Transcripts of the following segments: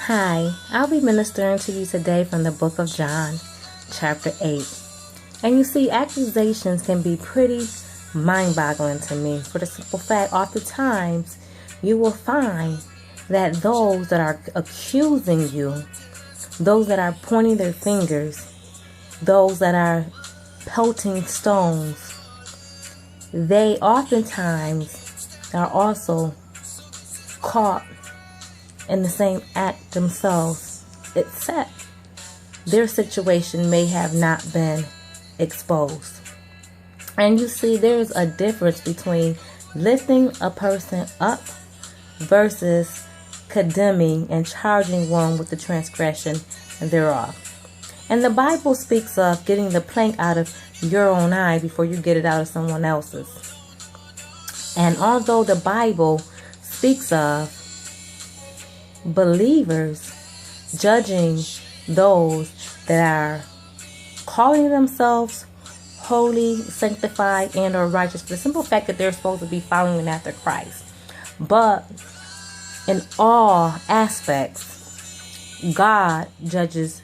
Hi, I'll be ministering to you today from the book of John, chapter 8. And you see, accusations can be pretty mind-boggling to me for the simple fact, oftentimes you will find that those that are accusing you, those that are pointing their fingers, those that are pelting stones, they oftentimes are also caught in the same act themselves, except their situation may have not been exposed. And you see, there's a difference between lifting a person up versus condemning and charging one with the transgression thereof. And the Bible speaks of getting the plank out of your own eye before you get it out of someone else's. And although the Bible speaks of believers judging those that are calling themselves holy, sanctified, and or righteous, for the simple fact that they're supposed to be following after Christ. But in all aspects, God judges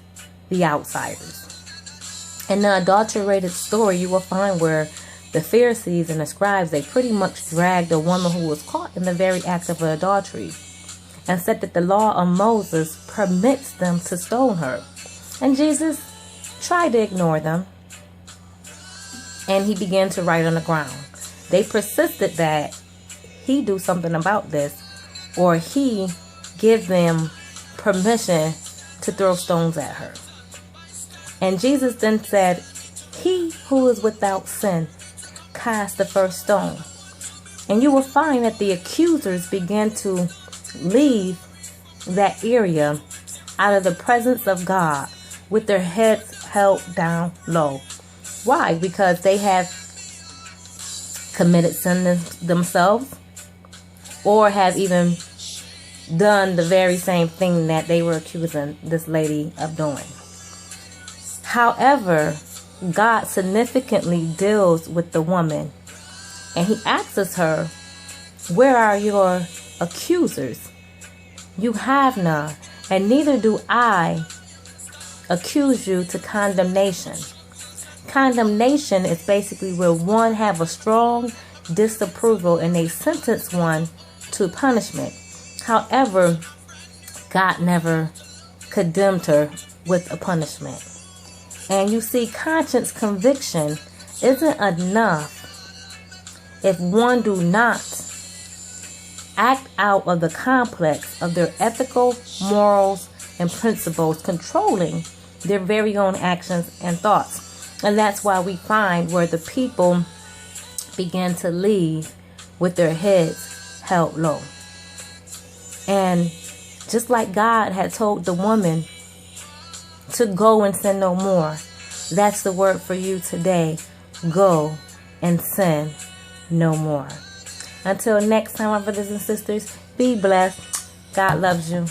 the outsiders. In the adulterated story, you will find where the Pharisees and the scribes, they pretty much dragged a woman who was caught in the very act of adultery and said that the law of Moses permits them to stone her. And Jesus tried to ignore them, and he began to write on the ground. They persisted that he do something about this, or he give them permission to throw stones at her. And Jesus then said, "He who is without sin, cast the first stone." And you will find that the accusers began to leave that area out of the presence of God with their heads held down low. Why? Because they have committed sin themselves, or have even done the very same thing that they were accusing this lady of doing. However, God significantly deals with the woman, and he asks her, "Where are your accusers? You have none, and neither do I accuse you to condemnation." Condemnation is basically where one have a strong disapproval and they sentence one to punishment. However, God never condemned her with a punishment. And you see, conscience conviction isn't enough if one do not act out of the complex of their ethical, morals, and principles, controlling their very own actions and thoughts. And that's why we find where the people began to leave with their heads held low. And just like God had told the woman to go and sin no more, that's the word for you today. Go and sin no more. Until next time, my brothers and sisters, be blessed. God loves you.